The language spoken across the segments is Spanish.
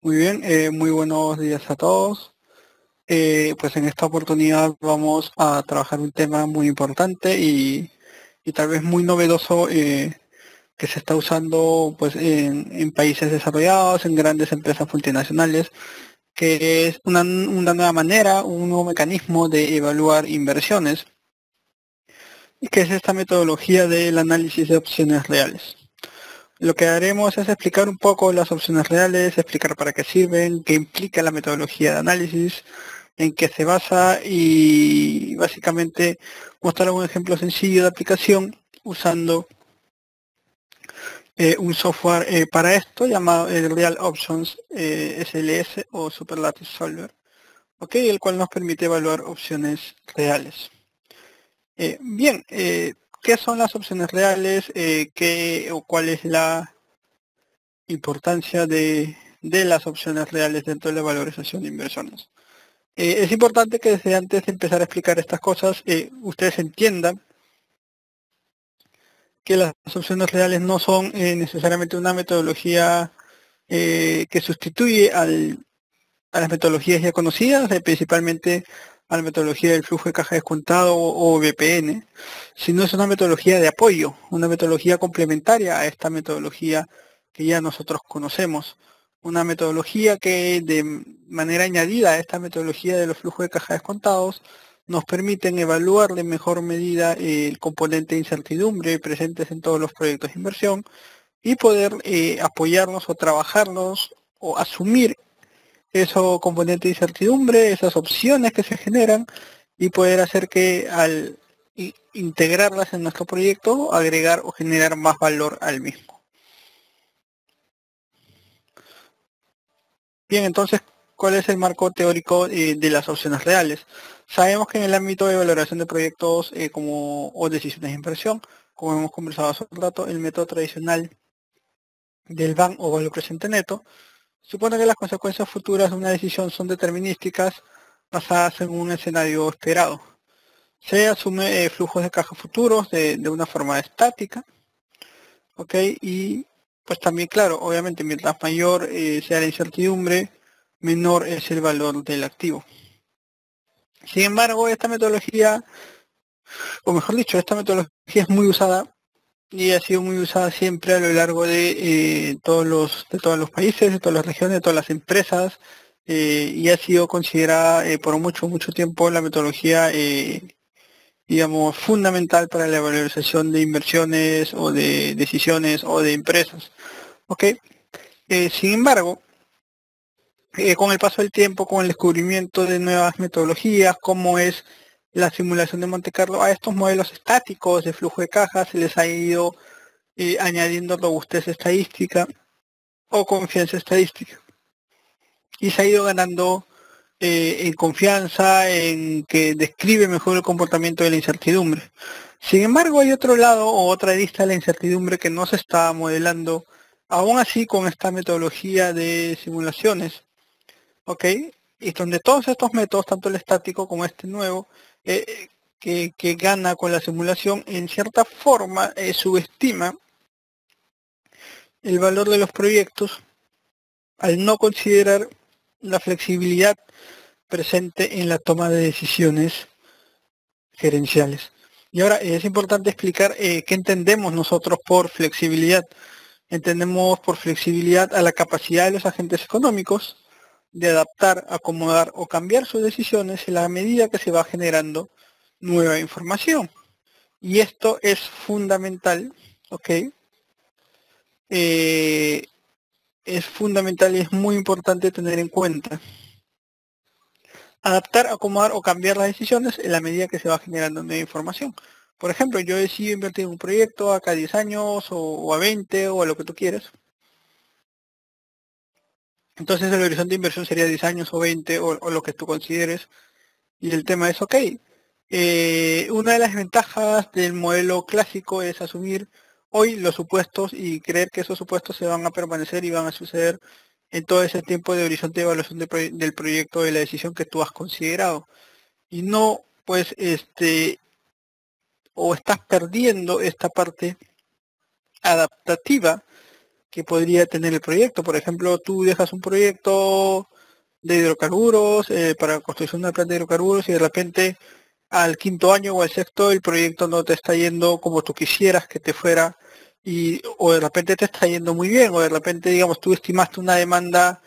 Muy bien, muy buenos días a todos. Pues en esta oportunidad vamos a trabajar un tema muy importante y tal vez muy novedoso que se está usando pues en países desarrollados, en grandes empresas multinacionales, que es una nueva manera, un nuevo mecanismo de evaluar inversiones, y que es esta metodología del análisis de opciones reales. Lo que haremos es explicar un poco las opciones reales, explicar para qué sirven, qué implica la metodología de análisis, en qué se basa y básicamente mostrar un ejemplo sencillo de aplicación usando un software para esto llamado el Real Options SLS o Superlative Solver, ¿okay? El cual nos permite evaluar opciones reales. Bien, ¿qué son las opciones reales? ¿Qué o cuál es la importancia de las opciones reales dentro de la valorización de inversiones? Es importante que desde antes de empezar a explicar estas cosas, ustedes entiendan que las opciones reales no son necesariamente una metodología que sustituye a las metodologías ya conocidas, principalmente a la metodología del flujo de caja descontado o VPN, sino es una metodología de apoyo, una metodología complementaria a esta metodología que ya nosotros conocemos. Una metodología que de manera añadida a esta metodología de los flujos de caja descontados nos permiten evaluar de mejor medida el componente de incertidumbre presentes en todos los proyectos de inversión y poder apoyarnos o trabajarlos o asumir esos componentes de incertidumbre, esas opciones que se generan y poder hacer que al integrarlas en nuestro proyecto, agregar o generar más valor al mismo. Bien, entonces, ¿cuál es el marco teórico de las opciones reales? Sabemos que en el ámbito de valoración de proyectos o decisiones de inversión, como hemos conversado hace un rato, el método tradicional del VAN o valor presente neto supone que las consecuencias futuras de una decisión son determinísticas basadas en un escenario esperado. Se asume flujos de caja futuros de una forma estática, ¿ok? Y pues también, claro, obviamente, mientras mayor sea la incertidumbre, menor es el valor del activo. Sin embargo, esta metodología, o mejor dicho, esta metodología es muy usada y ha sido muy usada siempre a lo largo de todos los países, de todas las regiones, de todas las empresas, y ha sido considerada por mucho tiempo la metodología digamos, fundamental para la valorización de inversiones o de decisiones o de empresas. ¿Ok? Sin embargo, con el paso del tiempo, con el descubrimiento de nuevas metodologías, como es la simulación de Monte Carlo, a estos modelos estáticos de flujo de caja se les ha ido añadiendo robustez estadística o confianza estadística. Y se ha ido ganando en confianza, en que describe mejor el comportamiento de la incertidumbre. Sin embargo, hay otro lado o otra lista de la incertidumbre que no se está modelando, aún así con esta metodología de simulaciones, ¿ok? Y donde todos estos métodos, tanto el estático como este nuevo, que gana con la simulación, en cierta forma subestima el valor de los proyectos al no considerar la flexibilidad presente en la toma de decisiones gerenciales. Y ahora es importante explicar qué entendemos nosotros por flexibilidad. Entendemos por flexibilidad a la capacidad de los agentes económicos de adaptar, acomodar o cambiar sus decisiones en la medida que se va generando nueva información. Y esto es fundamental, ¿ok? Es fundamental y es muy importante tener en cuenta. Adaptar, acomodar o cambiar las decisiones en la medida que se va generando nueva información. Por ejemplo, yo decido invertir en un proyecto acá a 10 años o a 20 o a lo que tú quieras. Entonces el horizonte de inversión sería 10 años o 20 o lo que tú consideres. Y el tema es, ok, una de las ventajas del modelo clásico es asumir hoy los supuestos y creer que esos supuestos se van a permanecer y van a suceder en todo ese tiempo de horizonte de evaluación del proyecto, de la decisión que tú has considerado. Y no, pues, o estás perdiendo esta parte adaptativa que podría tener el proyecto. Por ejemplo, tú dejas un proyecto de hidrocarburos para construcción de una planta de hidrocarburos y de repente al quinto año o al sexto el proyecto no te está yendo como tú quisieras que te fuera o de repente te está yendo muy bien o de repente digamos tú estimaste una demanda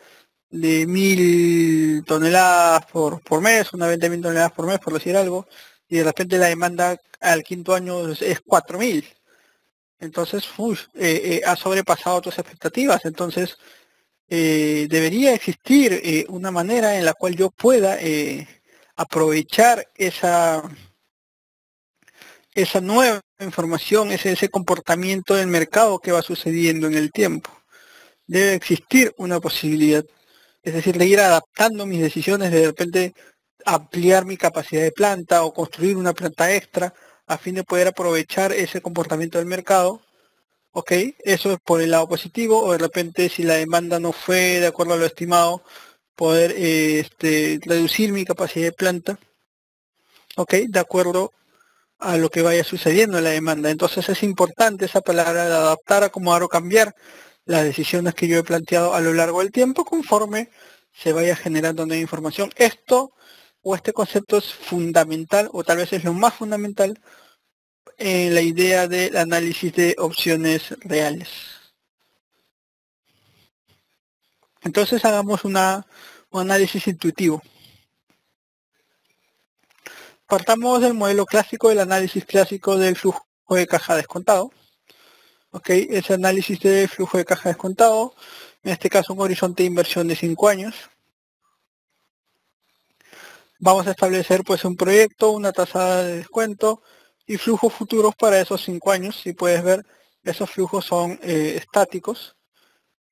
de 1.000 toneladas por mes, una 20.000 toneladas por mes por decir algo, y de repente la demanda al quinto año es 4.000. Entonces, ha sobrepasado tus expectativas. Entonces, debería existir una manera en la cual yo pueda aprovechar esa nueva información, ese comportamiento del mercado que va sucediendo en el tiempo. Debe existir una posibilidad, es decir, de ir adaptando mis decisiones, de repente ampliar mi capacidad de planta o construir una planta extra a fin de poder aprovechar ese comportamiento del mercado. Ok, eso es por el lado positivo, o de repente si la demanda no fue de acuerdo a lo estimado, poder reducir mi capacidad de planta, ok, de acuerdo a lo que vaya sucediendo en la demanda. Entonces es importante esa palabra de adaptar, acomodar o cambiar las decisiones que yo he planteado a lo largo del tiempo conforme se vaya generando nueva información. Este concepto es fundamental, o tal vez es lo más fundamental en la idea del análisis de opciones reales. Entonces hagamos un análisis intuitivo. Partamos del modelo clásico, del análisis clásico del flujo de caja descontado. Ok, ese análisis de flujo de caja descontado, en este caso un horizonte de inversión de 5 años. Vamos a establecer pues un proyecto, una tasa de descuento y flujos futuros para esos 5 años. Si puedes ver, esos flujos son estáticos.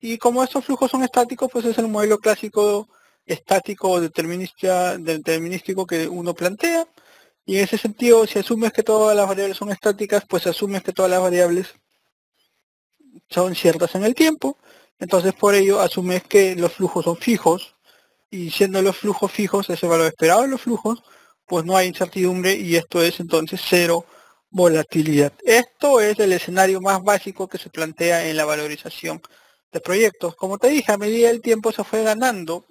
Y como estos flujos son estáticos, pues es el modelo clásico estático o determinístico que uno plantea. Y en ese sentido, si asumes que todas las variables son estáticas, pues asumes que todas las variables son ciertas en el tiempo. Entonces por ello asumes que los flujos son fijos. Y siendo los flujos fijos, ese valor esperado de los flujos, pues no hay incertidumbre y esto es entonces cero volatilidad. Esto es el escenario más básico que se plantea en la valorización de proyectos. Como te dije, a medida del tiempo se fue ganando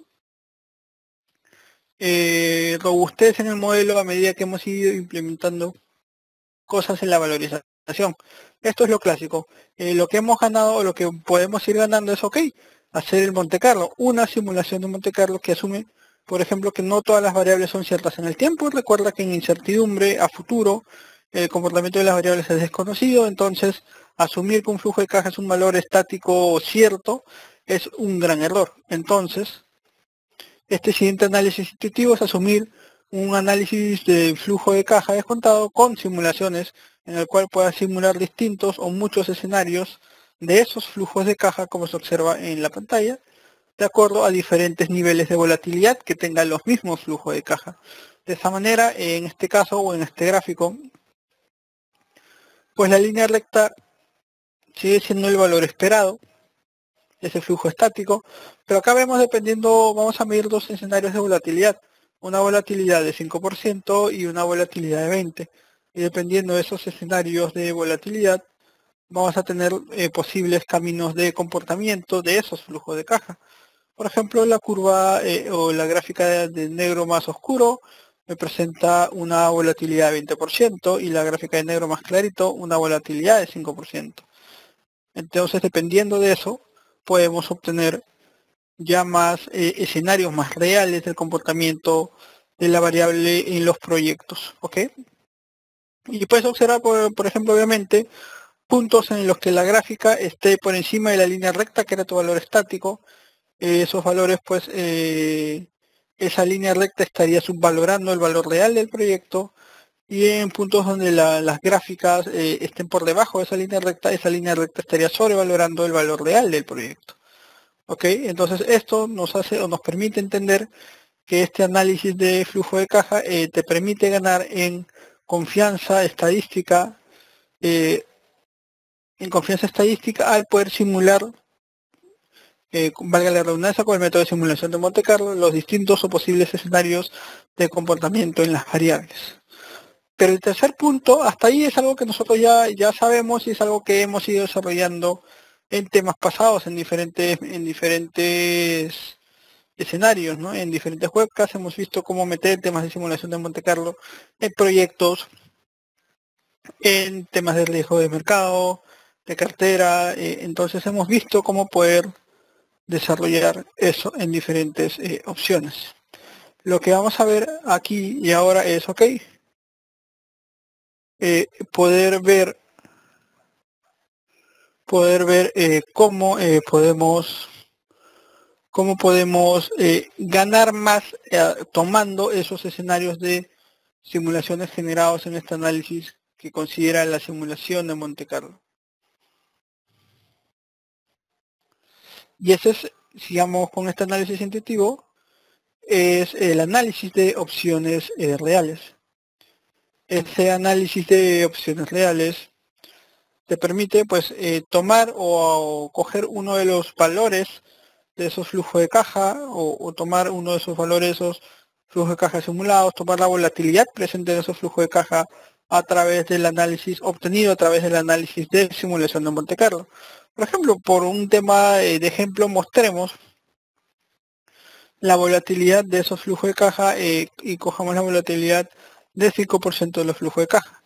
robustez en el modelo a medida que hemos ido implementando cosas en la valorización. Esto es lo clásico. Lo que hemos ganado o lo que podemos ir ganando es, ok, hacer el Monte Carlo, una simulación de Monte Carlo que asume, por ejemplo, que no todas las variables son ciertas en el tiempo. Recuerda que en incertidumbre a futuro el comportamiento de las variables es desconocido, entonces asumir que un flujo de caja es un valor estático cierto es un gran error. Entonces, este siguiente análisis intuitivo es asumir un análisis de flujo de caja descontado con simulaciones en el cual pueda simular distintos o muchos escenarios de esos flujos de caja como se observa en la pantalla, de acuerdo a diferentes niveles de volatilidad que tengan los mismos flujos de caja. De esa manera, en este caso o en este gráfico, pues la línea recta sigue siendo el valor esperado, ese flujo estático, pero acá vemos vamos a medir dos escenarios de volatilidad, una volatilidad de 5% y una volatilidad de 20%, y dependiendo de esos escenarios de volatilidad, vamos a tener posibles caminos de comportamiento de esos flujos de caja. Por ejemplo, la curva o la gráfica de negro más oscuro me presenta una volatilidad de 20% y la gráfica de negro más clarito una volatilidad de 5%. Entonces, dependiendo de eso, podemos obtener ya más escenarios más reales del comportamiento de la variable en los proyectos, ¿ok? Y puedes observar, por ejemplo, obviamente, puntos en los que la gráfica esté por encima de la línea recta, que era tu valor estático. Esos valores, pues, esa línea recta estaría subvalorando el valor real del proyecto. Y en puntos donde las gráficas estén por debajo de esa línea recta estaría sobrevalorando el valor real del proyecto. ¿Ok? Entonces esto nos hace o nos permite entender que este análisis de flujo de caja te permite ganar en confianza estadística, al poder simular, valga la redundancia, con el método de simulación de Monte Carlo, los distintos o posibles escenarios de comportamiento en las variables. Pero el tercer punto, hasta ahí es algo que nosotros ya sabemos y es algo que hemos ido desarrollando en temas pasados, en diferentes escenarios, ¿no? En diferentes webcasts hemos visto cómo meter temas de simulación de Monte Carlo en proyectos, en temas de riesgo de mercado, de cartera, entonces hemos visto cómo poder desarrollar eso en diferentes opciones. Lo que vamos a ver aquí y ahora es, ok, poder ver cómo podemos ganar más tomando esos escenarios de simulaciones generados en este análisis que considera la simulación de Monte Carlo. Y ese es, sigamos con este análisis intuitivo, es el análisis de opciones reales. Ese análisis de opciones reales te permite pues tomar o coger uno de los valores de esos flujos de caja o tomar uno de esos valores, esos flujos de caja simulados, tomar la volatilidad presente en esos flujos de caja a través del análisis obtenido a través del análisis de simulación de Monte Carlo. Por ejemplo, por un tema de ejemplo, mostremos la volatilidad de esos flujos de caja y cojamos la volatilidad del 5% de los flujos de caja.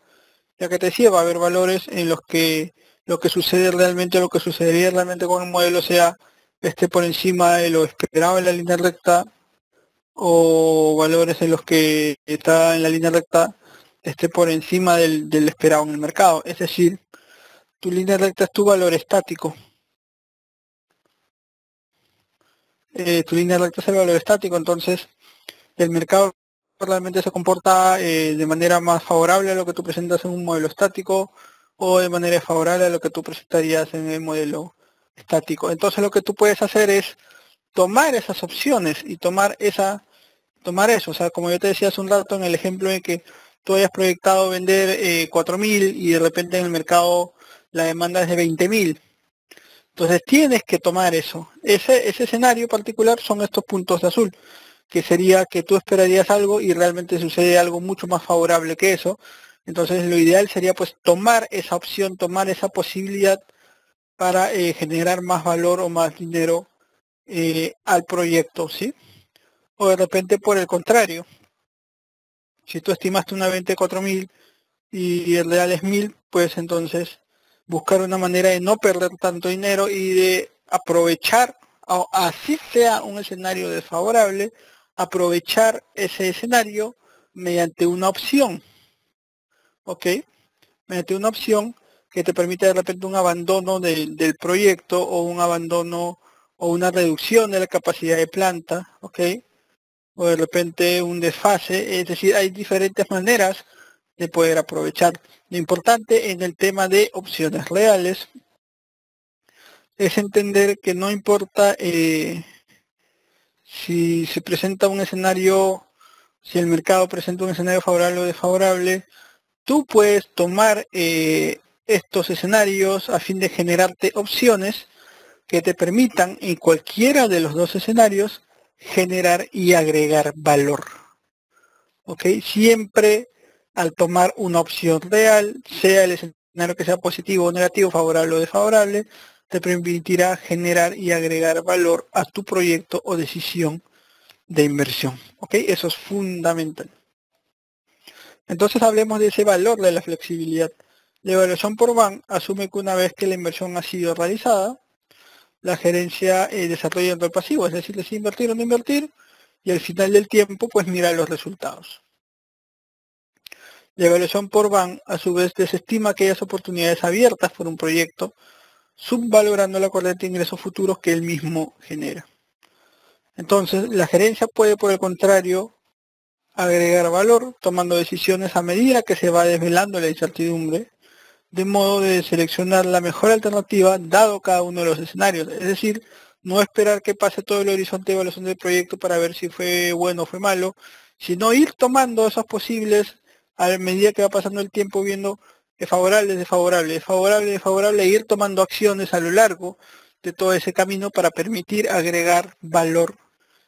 Ya que te decía, va a haber valores en los que lo que sucede realmente, lo que sucedería realmente con el modelo sea esté por encima de lo esperado en la línea recta, o valores en los que está en la línea recta esté por encima del esperado en el mercado. Es decir, tu línea recta es tu valor estático. Tu línea recta es el valor estático, entonces el mercado realmente se comporta de manera más favorable a lo que tú presentas en un modelo estático o de manera favorable a lo que tú presentarías en el modelo estático. Entonces lo que tú puedes hacer es tomar esas opciones y tomar eso. O sea, como yo te decía hace un rato en el ejemplo en que tú hayas proyectado vender 4.000 y de repente en el mercado la demanda es de 20.000. Entonces tienes que tomar eso. Ese escenario particular son estos puntos de azul, que sería que tú esperarías algo y realmente sucede algo mucho más favorable que eso. Entonces lo ideal sería pues tomar esa opción, tomar esa posibilidad para generar más valor o más dinero al proyecto, ¿sí? O de repente por el contrario, si tú estimaste una venta de 4.000 y el real es 1.000, pues entonces buscar una manera de no perder tanto dinero y de aprovechar, así sea un escenario desfavorable, aprovechar ese escenario mediante una opción, ¿ok? Mediante una opción que te permite de repente un abandono del proyecto o un abandono o una reducción de la capacidad de planta, ¿ok? O de repente un desfase, es decir, hay diferentes maneras de poder aprovechar. Lo importante en el tema de opciones reales es entender que no importa si se presenta un escenario, si el mercado presenta un escenario favorable o desfavorable, tú puedes tomar estos escenarios a fin de generarte opciones que te permitan en cualquiera de los dos escenarios generar y agregar valor. ¿Ok? Siempre al tomar una opción real, sea el escenario que sea positivo o negativo, favorable o desfavorable, te permitirá generar y agregar valor a tu proyecto o decisión de inversión. ¿Ok? Eso es fundamental. Entonces hablemos de ese valor de la flexibilidad. La evaluación por BAN asume que una vez que la inversión ha sido realizada, la gerencia desarrolla el rol pasivo, es decir, decide invertir o no invertir, y al final del tiempo pues mira los resultados. La evaluación por BAN a su vez desestima aquellas oportunidades abiertas por un proyecto, subvalorando la corriente de ingresos futuros que él mismo genera. Entonces, la gerencia puede, por el contrario, agregar valor, tomando decisiones a medida que se va desvelando la incertidumbre, de modo de seleccionar la mejor alternativa dado cada uno de los escenarios. Es decir, no esperar que pase todo el horizonte de evaluación del proyecto para ver si fue bueno o fue malo, sino ir tomando esos posibles a medida que va pasando el tiempo, viendo es favorable, desfavorable, es favorable, desfavorable, e ir tomando acciones a lo largo de todo ese camino para permitir agregar valor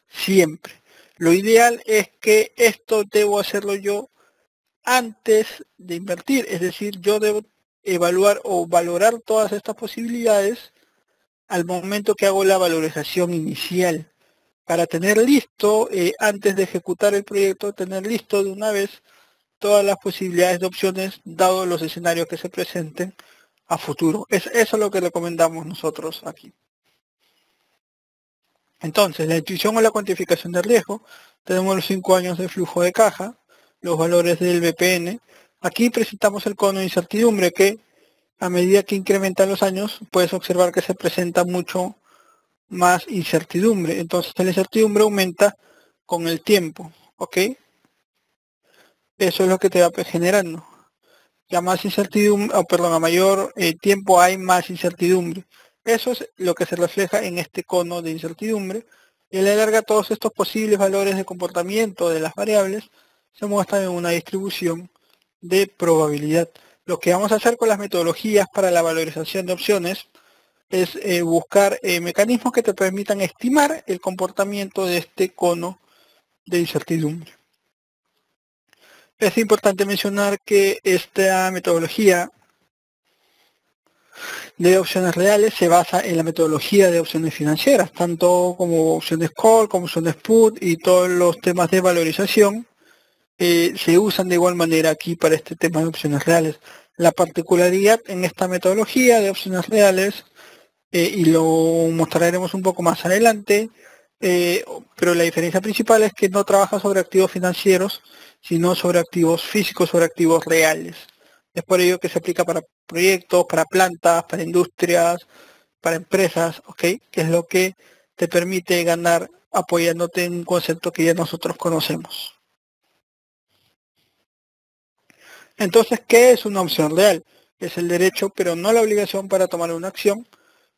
siempre. Lo ideal es que esto debo hacerlo yo antes de invertir, es decir, yo debo evaluar o valorar todas estas posibilidades al momento que hago la valorización inicial, para tener listo, antes de ejecutar el proyecto, tener listo de una vez todas las posibilidades de opciones, dado los escenarios que se presenten a futuro. Eso es lo que recomendamos nosotros aquí. Entonces, la intuición o la cuantificación del riesgo, tenemos los 5 años de flujo de caja, los valores del BPN. Aquí presentamos el cono de incertidumbre que, a medida que incrementan los años, puedes observar que se presenta mucho más incertidumbre. Entonces, la incertidumbre aumenta con el tiempo, ¿ok? Eso es lo que te va generando. Ya más incertidumbre, a mayor tiempo hay más incertidumbre. Eso es lo que se refleja en este cono de incertidumbre. Y a la larga todos estos posibles valores de comportamiento de las variables se muestran en una distribución de probabilidad. Lo que vamos a hacer con las metodologías para la valorización de opciones es buscar mecanismos que te permitan estimar el comportamiento de este cono de incertidumbre. Es importante mencionar que esta metodología de opciones reales se basa en la metodología de opciones financieras, tanto como opciones call, como opciones put y todos los temas de valorización se usan de igual manera aquí para este tema de opciones reales. La particularidad en esta metodología de opciones reales, y lo mostraremos un poco más adelante, pero la diferencia principal es que no trabaja sobre activos financieros, sino sobre activos físicos, sobre activos reales. Es por ello que se aplica para proyectos, para plantas, para industrias, para empresas, ¿ok? Que es lo que te permite ganar apoyándote en un concepto que ya nosotros conocemos. Entonces, ¿qué es una opción real? Es el derecho, pero no la obligación para tomar una acción.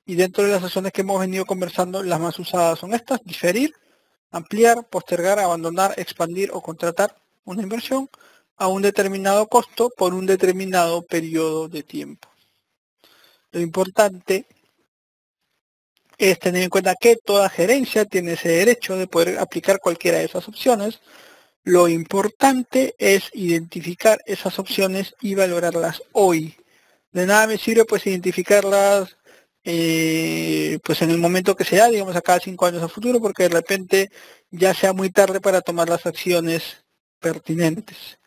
Y dentro de las acciones que hemos venido conversando, las más usadas son estas: diferir, ampliar, postergar, abandonar, expandir o contratar una inversión a un determinado costo por un determinado periodo de tiempo. Lo importante es tener en cuenta que toda gerencia tiene ese derecho de poder aplicar cualquiera de esas opciones. Lo importante es identificar esas opciones y valorarlas hoy. De nada me sirve pues identificarlas pues en el momento que sea, digamos a cada 5 años a futuro, porque de repente ya sea muy tarde para tomar las acciones pertinentes.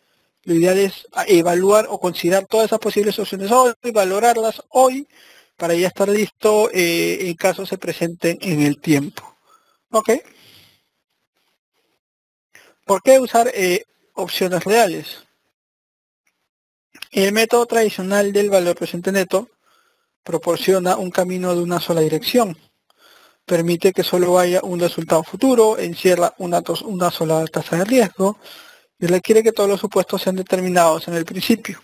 Lo ideal es evaluar o considerar todas esas posibles opciones hoy, valorarlas hoy, para ya estar listo en caso se presenten en el tiempo. ¿Ok? ¿Por qué usar opciones reales? El método tradicional del valor presente neto proporciona un camino de una sola dirección. Permite que solo haya un resultado futuro, encierra una sola tasa de riesgo y requiere que todos los supuestos sean determinados en el principio.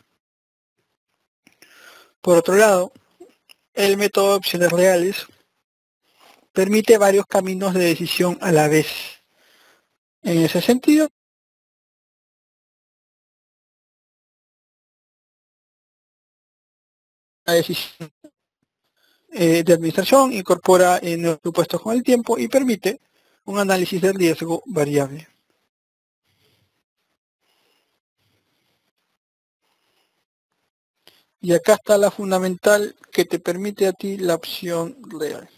Por otro lado, el método de opciones reales permite varios caminos de decisión a la vez. En ese sentido, la decisión de administración incorpora nuevos supuestos con el tiempo y permite un análisis de riesgo variable. Y acá está la fundamental que te permite a ti la opción real.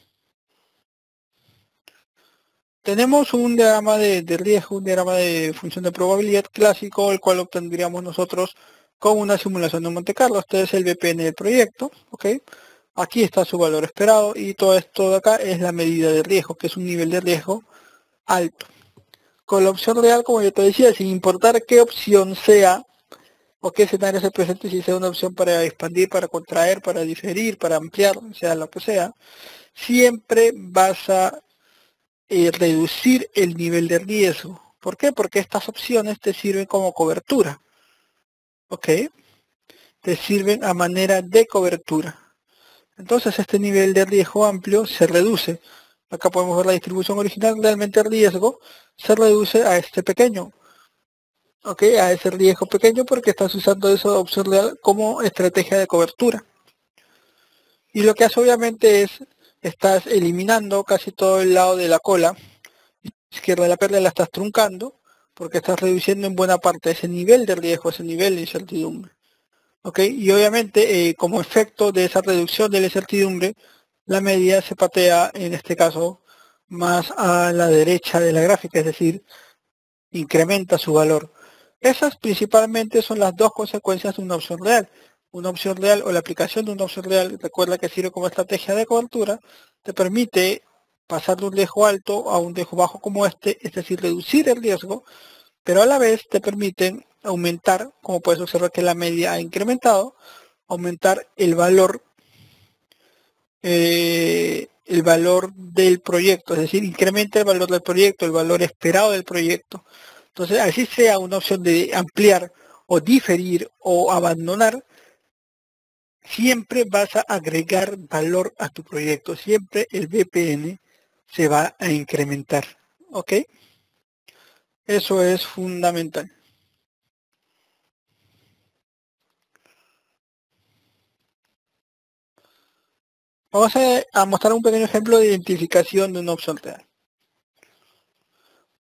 Tenemos un diagrama de riesgo, un diagrama de función de probabilidad clásico, el cual obtendríamos nosotros con una simulación de Monte Carlo. Este es el BPN del proyecto, ¿ok? Aquí está su valor esperado y todo esto de acá es la medida de riesgo, que es un nivel de riesgo alto. Con la opción real, como yo te decía, sin importar qué opción sea o qué escenario se presente, si sea una opción para expandir, para contraer, para diferir, para ampliar, sea lo que sea, siempre vas a reducir el nivel de riesgo. ¿Por qué? Porque estas opciones te sirven como cobertura. ¿Ok? Te sirven a manera de cobertura. Entonces este nivel de riesgo amplio se reduce. Acá podemos ver la distribución original. Realmente el riesgo se reduce a este pequeño. ¿Ok? A ese riesgo pequeño porque estás usando esa opción real como estrategia de cobertura. Y lo que hace obviamente es, estás eliminando casi todo el lado de la cola izquierda de la perla, la estás truncando porque estás reduciendo en buena parte ese nivel de riesgo, ese nivel de incertidumbre. ¿Ok? Y obviamente como efecto de esa reducción de la incertidumbre, la media se patea, en este caso, más a la derecha de la gráfica, es decir, incrementa su valor. Esas principalmente son las dos consecuencias de una opción real. Una opción real o la aplicación de una opción real, recuerda que sirve como estrategia de cobertura, te permite pasar de un riesgo alto a un riesgo bajo como este, es decir, reducir el riesgo, pero a la vez te permiten aumentar, como puedes observar que la media ha incrementado, aumentar el valor del proyecto, es decir, incrementa el valor del proyecto, el valor esperado del proyecto. Entonces, así sea una opción de ampliar o diferir o abandonar, siempre vas a agregar valor a tu proyecto, siempre el BPN se va a incrementar, ¿ok? Eso es fundamental. Vamos a mostrar un pequeño ejemplo de identificación de una opción real.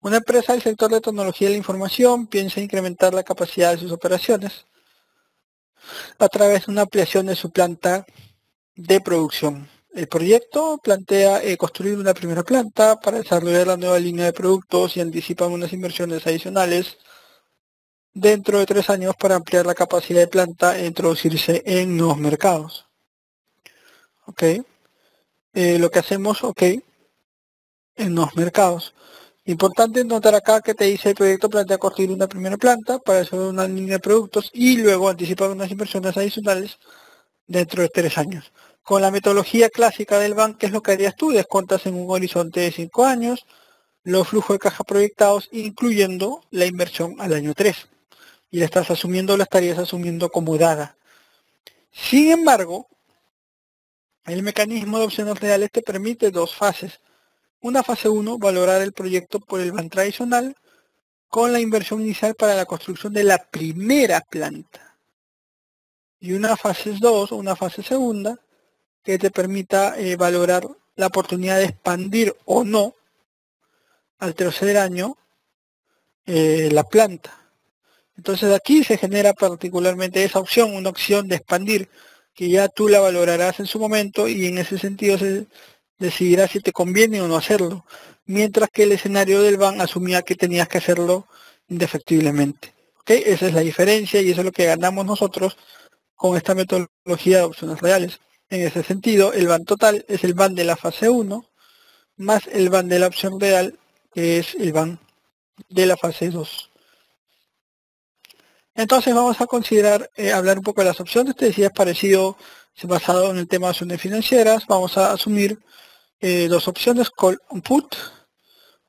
Una empresa del sector de tecnología de la información piensa incrementar la capacidad de sus operaciones a través de una ampliación de su planta de producción. El proyecto plantea construir una primera planta para desarrollar la nueva línea de productos y anticipan unas inversiones adicionales dentro de 3 años para ampliar la capacidad de planta e introducirse en nuevos mercados. Ok. Lo que hacemos, ok, en nuevos mercados. Importante notar acá que te dice el proyecto plantea construir una primera planta para desarrollar una línea de productos y luego anticipar unas inversiones adicionales dentro de 3 años. Con la metodología clásica del BAN, ¿qué es lo que harías tú? Descuentas en un horizonte de 5 años los flujos de caja proyectados, incluyendo la inversión al año 3. Y la estarías asumiendo como dada. Sin embargo, el mecanismo de opciones reales te permite dos fases. Una fase 1, valorar el proyecto por el BAN tradicional, con la inversión inicial para la construcción de la primera planta. Y una fase 2, una fase segunda, que te permita valorar la oportunidad de expandir o no al tercer año la planta. Entonces aquí se genera particularmente esa opción, una opción de expandir, que ya tú la valorarás en su momento y en ese sentido se decidirá si te conviene o no hacerlo, mientras que el escenario del BAN asumía que tenías que hacerlo indefectiblemente. ¿Okay? Esa es la diferencia y eso es lo que ganamos nosotros con esta metodología de opciones reales. En ese sentido, el BAN total es el BAN de la fase 1 más el BAN de la opción real, que es el BAN de la fase 2. Entonces vamos a considerar hablar un poco de las opciones. Te decía, es parecido, basado en el tema de opciones financieras. Vamos a asumir dos opciones, call and put.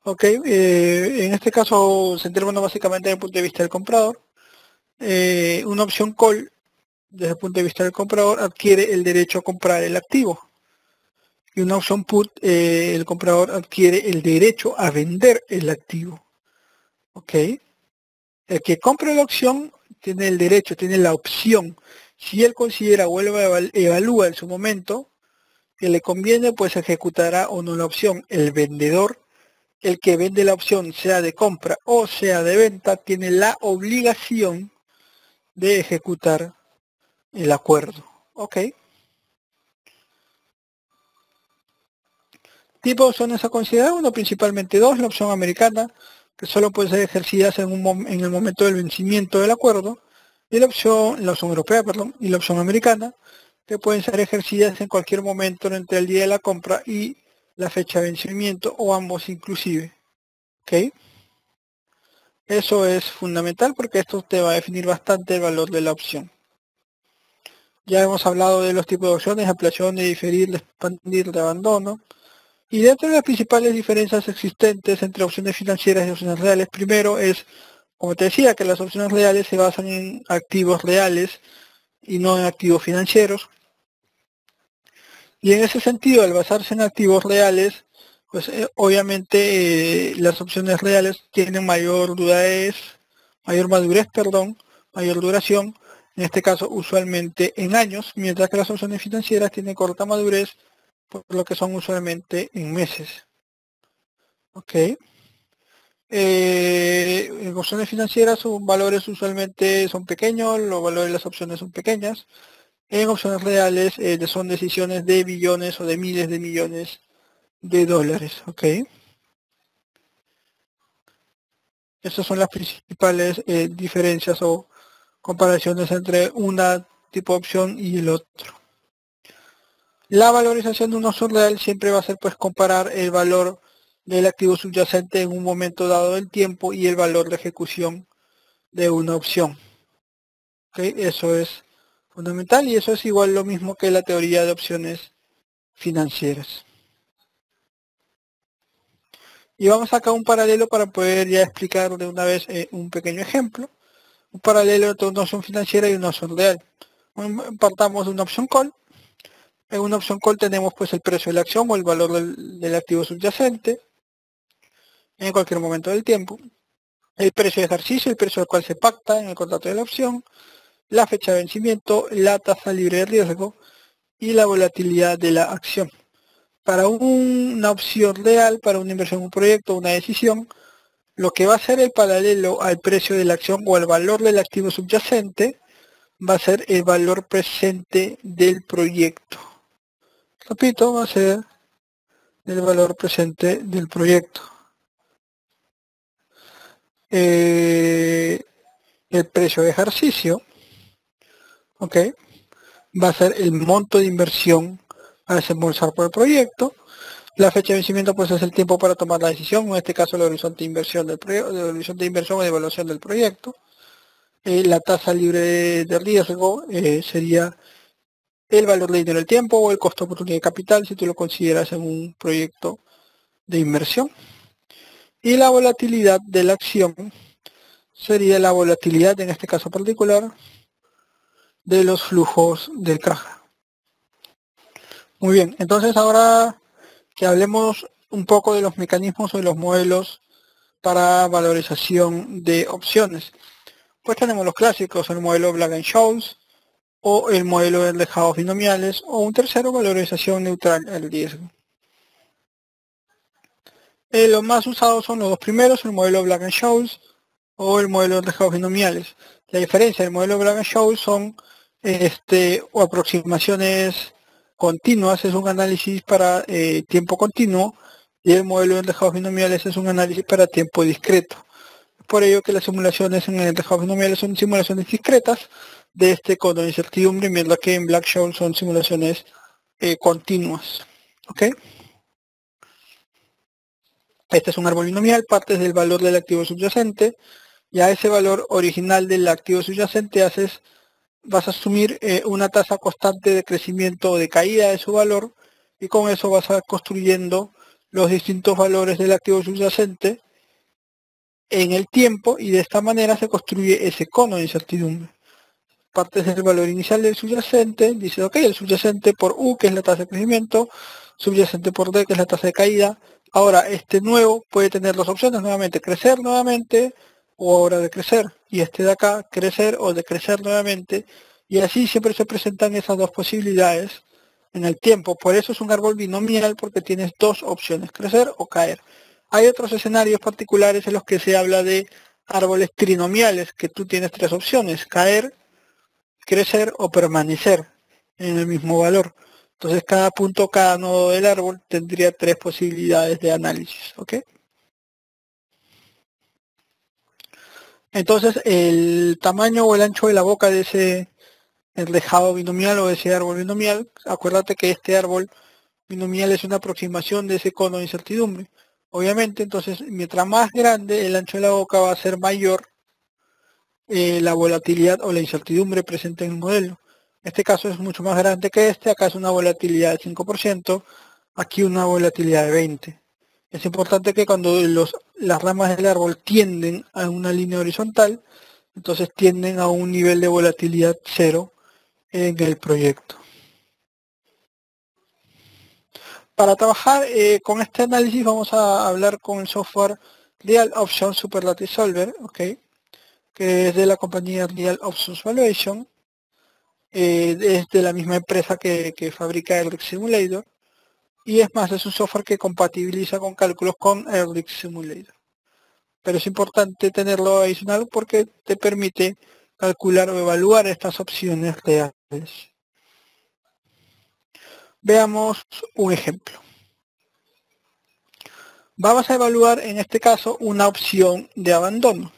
Ok, en este caso centrémonos básicamente desde el punto de vista del comprador. Una opción call, desde el punto de vista del comprador, adquiere el derecho a comprar el activo. Y una opción put, el comprador adquiere el derecho a vender el activo. Ok. El que compre la opción tiene el derecho, tiene la opción. Si él considera o evalúa en su momento que le conviene, pues ejecutará o no la opción. El vendedor, el que vende la opción, sea de compra o sea de venta, tiene la obligación de ejecutar el acuerdo. Ok. Tipo de opciones a considerar, uno principalmente dos, la opción americana, que solo puede ser ejercida en el momento del vencimiento del acuerdo, y la opción europea, perdón, y la opción americana, que pueden ser ejercidas en cualquier momento entre el día de la compra y la fecha de vencimiento, o ambos inclusive. ¿Ok? Eso es fundamental porque esto te va a definir bastante el valor de la opción. Ya hemos hablado de los tipos de opciones, ampliación, de diferir, de expandir, de abandono. Y dentro de las principales diferencias existentes entre opciones financieras y opciones reales, primero es, como te decía, que las opciones reales se basan en activos reales y no en activos financieros. Y en ese sentido, al basarse en activos reales, pues obviamente las opciones reales tienen mayor madurez, perdón, mayor duración, en este caso usualmente en años, mientras que las opciones financieras tienen corta madurez, por lo que son usualmente en meses. Ok. En opciones financieras sus valores usualmente son pequeños, los valores de las opciones son pequeñas En opciones reales son decisiones de billones o de miles de millones de dólares, ¿ok? Estas son las principales diferencias o comparaciones entre una tipo de opción y el otro. La valorización de una opción real siempre va a ser pues comparar el valor del activo subyacente en un momento dado del tiempo y el valor de ejecución de una opción. ¿Okay? Eso es fundamental y eso es igual lo mismo que la teoría de opciones financieras. Y vamos acá a un paralelo para poder ya explicar de una vez un pequeño ejemplo. Un paralelo entre una opción financiera y una opción real. Partamos de una opción call. En una opción call tenemos pues el precio de la acción o el valor del activo subyacente en cualquier momento del tiempo. El precio de ejercicio, el precio al cual se pacta en el contrato de la opción, la fecha de vencimiento, la tasa libre de riesgo y la volatilidad de la acción. Para una opción real, para una inversión en un proyecto, una decisión, lo que va a ser el paralelo al precio de la acción o al valor del activo subyacente va a ser el valor presente del proyecto. Repito, va a ser el valor presente del proyecto. El precio de ejercicio, ¿ok? Va a ser el monto de inversión a desembolsar por el proyecto. La fecha de vencimiento pues es el tiempo para tomar la decisión, en este caso el horizonte de inversión del proyecto, el horizonte de inversión o de evaluación del proyecto. La tasa libre de riesgo sería el valor de dinero del tiempo o el costo de oportunidad de capital si tú lo consideras en un proyecto de inversión. Y la volatilidad de la acción sería la volatilidad, en este caso particular, de los flujos del caja. Muy bien, entonces ahora que hablemos un poco de los mecanismos o de los modelos para valorización de opciones. Pues tenemos los clásicos, el modelo Black-Scholes o el modelo de enrejados binomiales o un tercero, valorización neutral al riesgo. Los más usados son los dos primeros, el modelo Black-Scholes o el modelo de enrejados binomiales. La diferencia del modelo Black-Scholes son o aproximaciones continuas, es un análisis para tiempo continuo, y el modelo de enrejados binomiales es un análisis para tiempo discreto. Por ello que las simulaciones en enrejados binomiales son simulaciones discretas de este cono de incertidumbre, mientras que en Black-Scholes son simulaciones continuas. ¿Ok? Este es un árbol binomial, partes del valor del activo subyacente, y a ese valor original del activo subyacente vas a asumir una tasa constante de crecimiento o de caída de su valor, y con eso vas a ir construyendo los distintos valores del activo subyacente en el tiempo, y de esta manera se construye ese cono de incertidumbre. Partes del valor inicial del subyacente, dice, ok, el subyacente por U, que es la tasa de crecimiento, subyacente por D, que es la tasa de caída. Ahora, este nuevo puede tener dos opciones, nuevamente, crecer nuevamente o ahora decrecer. Y este de acá, crecer o decrecer nuevamente. Y así siempre se presentan esas dos posibilidades en el tiempo. Por eso es un árbol binomial, porque tienes dos opciones, crecer o caer. Hay otros escenarios particulares en los que se habla de árboles trinomiales, que tú tienes tres opciones, caer, crecer o permanecer en el mismo valor. Entonces cada punto, cada nodo del árbol tendría tres posibilidades de análisis, ¿ok? Entonces el tamaño o el ancho de la boca de ese enrejado binomial o de ese árbol binomial, acuérdate que este árbol binomial es una aproximación de ese cono de incertidumbre. Obviamente, entonces, mientras más grande el ancho de la boca va a ser mayor la volatilidad o la incertidumbre presente en el modelo. Este caso es mucho más grande que este, acá es una volatilidad de 5%, aquí una volatilidad de 20%. Es importante que cuando las ramas del árbol tienden a una línea horizontal, entonces tienden a un nivel de volatilidad cero en el proyecto. Para trabajar con este análisis vamos a hablar con el software Real Options Superlative Solver, ¿okay? Que es de la compañía Real Options Valuation. Es de la misma empresa que fabrica RX Simulator, y es más, es un software que compatibiliza con cálculos con RX Simulator. Pero es importante tenerlo adicional porque te permite calcular o evaluar estas opciones reales. Veamos un ejemplo. Vamos a evaluar en este caso una opción de abandono.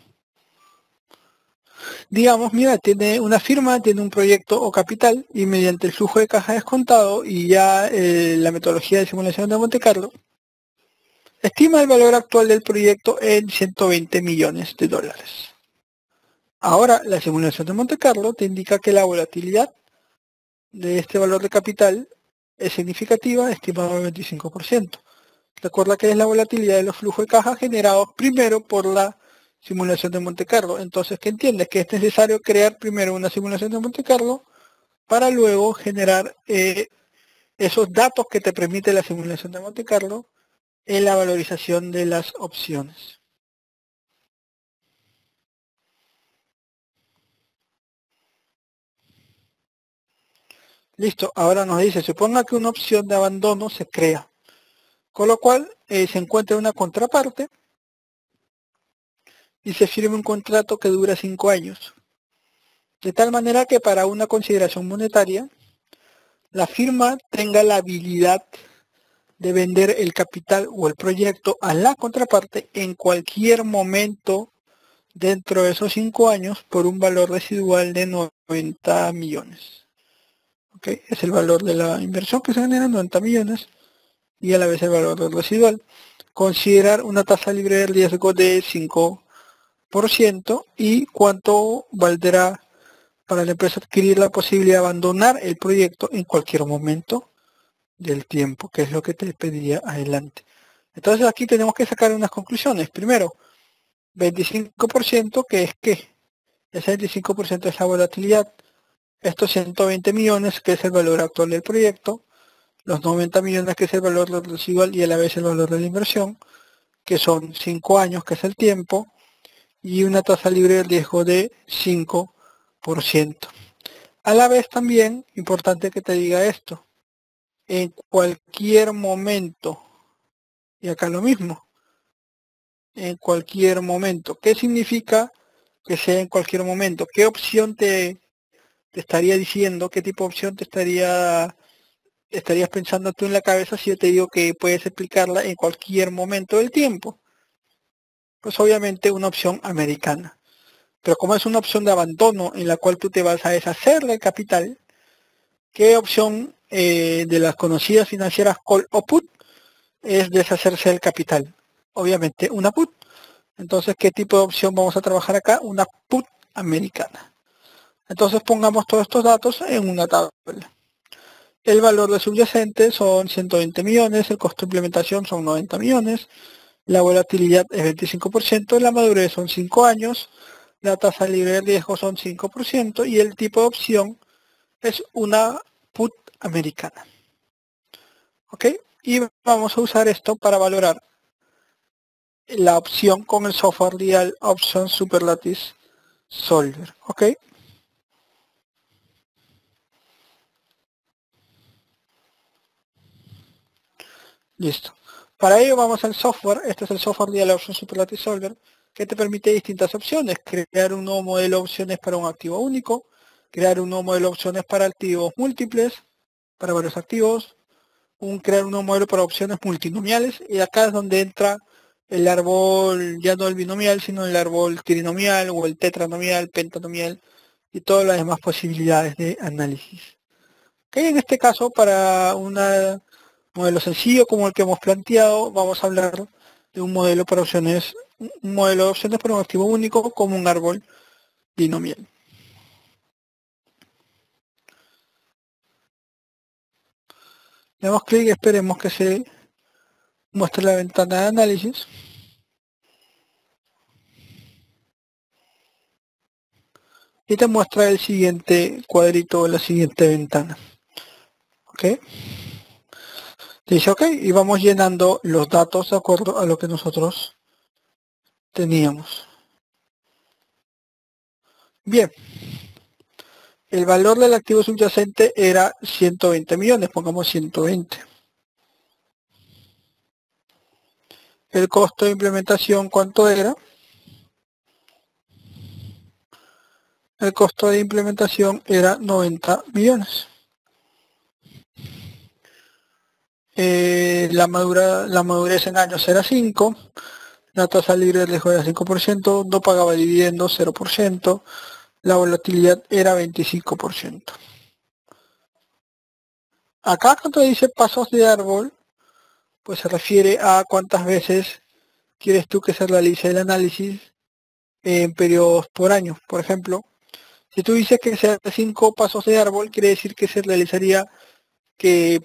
Digamos, mira, tiene una firma, tiene un proyecto o capital y mediante el flujo de caja descontado y ya la metodología de simulación de Monte Carlo, estima el valor actual del proyecto en 120 millones de dólares. Ahora, la simulación de Monte Carlo te indica que la volatilidad de este valor de capital es significativa, estimado al 25%. Recuerda que es la volatilidad de los flujos de caja generados primero por la simulación de Monte Carlo. Entonces, ¿qué entiendes? Que es necesario crear primero una simulación de Monte Carlo para luego generar esos datos que te permite la simulación de Monte Carlo en la valorización de las opciones. Listo, ahora nos dice, suponga que una opción de abandono se crea, con lo cual se encuentra una contraparte y se firma un contrato que dura 5 años. De tal manera que para una consideración monetaria, la firma tenga la habilidad de vender el capital o el proyecto a la contraparte en cualquier momento dentro de esos 5 años por un valor residual de 90 millones. ¿Okay? Es el valor de la inversión que se genera, 90 millones, y a la vez el valor del residual. Considerar una tasa libre de riesgo de 5% y cuánto valdrá para la empresa adquirir la posibilidad de abandonar el proyecto en cualquier momento del tiempo, que es lo que te pediría adelante. Entonces aquí tenemos que sacar unas conclusiones. Primero, 25%, que es que ese 25% es la volatilidad, estos 120 millones, que es el valor actual del proyecto, los 90 millones, que es el valor del residual y a la vez el valor de la inversión, que son 5 años, que es el tiempo, y una tasa libre de riesgo de 5%. A la vez también, importante que te diga esto, en cualquier momento, y acá lo mismo, en cualquier momento. ¿Qué significa que sea en cualquier momento? ¿Qué opción te estaría diciendo? ¿Qué tipo de opción estarías pensando tú en la cabeza si yo te digo que puedes explicarla en cualquier momento del tiempo? Pues obviamente una opción americana. Pero como es una opción de abandono en la cual tú te vas a deshacer del capital, ¿qué opción de las conocidas financieras call o put es deshacerse del capital? Obviamente una put. Entonces, ¿qué tipo de opción vamos a trabajar acá? Una put americana. Entonces pongamos todos estos datos en una tabla. El valor de subyacente son 120 millones, el costo de implementación son 90 millones, la volatilidad es 25%, la madurez son 5 años, la tasa libre de riesgo son 5% y el tipo de opción es una put americana. ¿Ok? Y vamos a usar esto para valorar la opción con el software Real Option Superlattice Solver. ¿Ok? Listo. Para ello vamos al software. Este es el software Real Option Superlattice Solver, que te permite distintas opciones. Crear un nuevo modelo de opciones para un activo único, crear un nuevo modelo de opciones para activos múltiples, para varios activos, crear un nuevo modelo para opciones multinomiales, y acá es donde entra el árbol, ya no el binomial, sino el árbol trinomial o el tetranomial, pentanomial y todas las demás posibilidades de análisis. Que en este caso, para un modelo sencillo como el que hemos planteado, vamos a hablar de un modelo para opciones, un modelo de opciones para un activo único como un árbol binomial. Le damos clic y esperemos que se muestre la ventana de análisis. Y te muestra el siguiente cuadrito o la siguiente ventana. ¿Ok? Dice OK y vamos llenando los datos de acuerdo a lo que nosotros teníamos. Bien. El valor del activo subyacente era 120 millones, pongamos 120. El costo de implementación, ¿cuánto era? El costo de implementación era 90 millones. La madurez en años era 5, la tasa libre de riesgo era 5%, no pagaba dividendos 0%, la volatilidad era 25%. Acá cuando dice pasos de árbol, pues se refiere a cuántas veces quieres tú que se realice el análisis en periodos por año. Por ejemplo, si tú dices que se hace 5 pasos de árbol, quiere decir que se realizaría que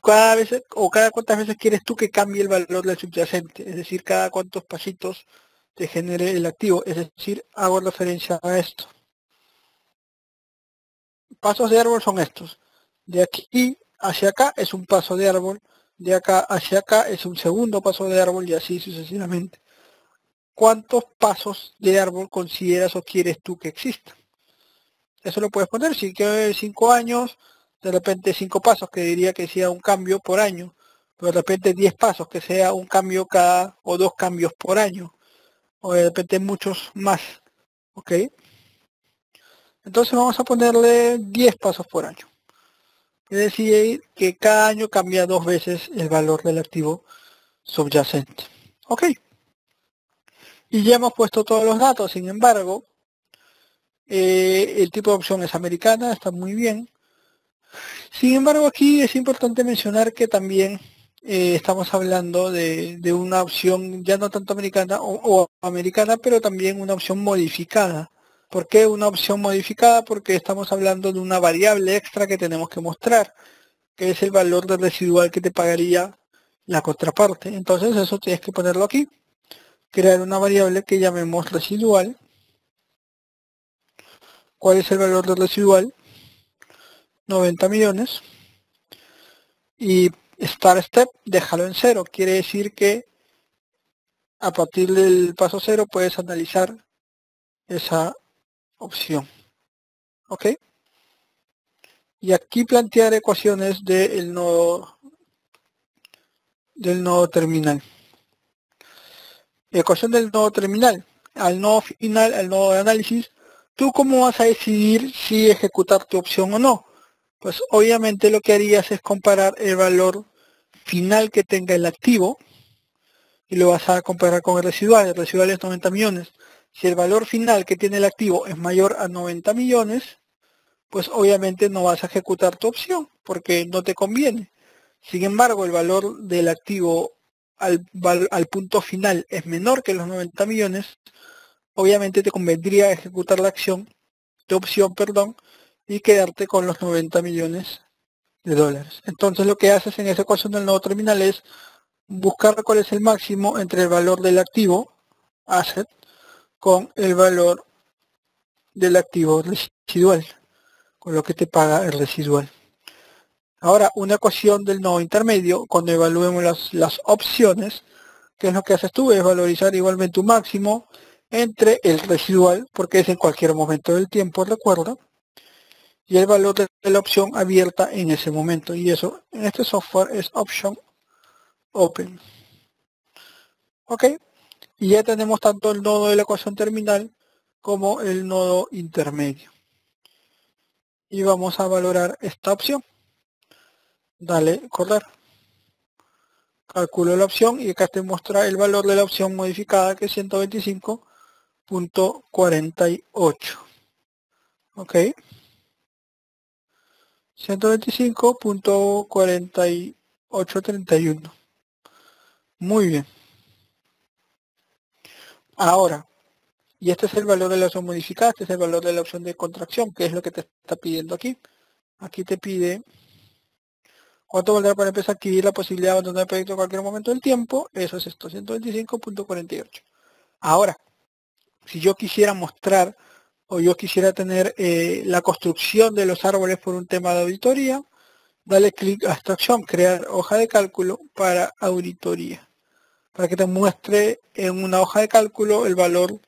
cada vez o cada cuántas veces quieres tú que cambie el valor del subyacente, es decir, cada cuántos pasitos te genere el activo, es decir, hago referencia a esto. Pasos de árbol son estos. De aquí hacia acá es un paso de árbol, de acá hacia acá es un segundo paso de árbol y así sucesivamente. ¿Cuántos pasos de árbol consideras o quieres tú que existan? Eso lo puedes poner, si quieres 5 años, de repente 5 pasos, que diría que sea un cambio por año, pero de repente 10 pasos, que sea un cambio cada, o 2 cambios por año, o de repente muchos más, ¿ok? Entonces vamos a ponerle 10 pasos por año. Es decir, que cada año cambia 2 veces el valor del activo subyacente. ¿Ok? Y ya hemos puesto todos los datos, sin embargo, el tipo de opción es americana, está muy bien. Sin embargo, aquí es importante mencionar que también estamos hablando de una opción ya no tanto americana o americana, pero también una opción modificada. ¿Por qué una opción modificada? Porque estamos hablando de una variable extra que tenemos que mostrar, que es el valor del residual que te pagaría la contraparte. Entonces eso tienes que ponerlo aquí. Crear una variable que llamemos residual. ¿Cuál es el valor del residual? 90 millones. Y start step, déjalo en 0. Quiere decir que a partir del paso 0 puedes analizar esa opción. ¿Ok? Y aquí plantear ecuaciones del nodo terminal. Ecuación del nodo terminal. Al nodo final, al nodo de análisis, ¿tú cómo vas a decidir si ejecutar tu opción o no? Pues obviamente lo que harías es comparar el valor final que tenga el activo y lo vas a comparar con el residual. El residual es 90 millones. Si el valor final que tiene el activo es mayor a 90 millones, pues obviamente no vas a ejecutar tu opción porque no te conviene. Sin embargo, el valor del activo al punto final es menor que los 90 millones, obviamente te convendría ejecutar la acción, tu opción, perdón, y quedarte con los 90 millones de dólares. Entonces lo que haces en esa ecuación del nodo terminal es buscar cuál es el máximo entre el valor del activo, asset, con el valor del activo residual, con lo que te paga el residual. Ahora, una ecuación del nodo intermedio, cuando evaluemos las opciones, ¿qué es lo que haces tú? Es valorizar igualmente un máximo entre el residual, porque es en cualquier momento del tiempo, recuerda, y el valor de la opción abierta en ese momento. Y eso en este software es option open. ¿Ok? Y ya tenemos tanto el nodo de la ecuación terminal como el nodo intermedio. Y vamos a valorar esta opción. Dale correr. Calculo la opción y acá te muestra el valor de la opción modificada que es 125.48. Ok. 125.4831. Muy bien. Ahora, y este es el valor de la opción modificada, este es el valor de la opción de contracción, que es lo que te está pidiendo aquí. Aquí te pide cuánto valdrá para empezar a adquirir la posibilidad de abandonar el proyecto en cualquier momento del tiempo. Eso es esto, 125.48. Ahora, si yo quisiera mostrar o yo quisiera tener la construcción de los árboles por un tema de auditoría, dale clic a esta opción, crear hoja de cálculo para auditoría, para que te muestre en una hoja de cálculo el valor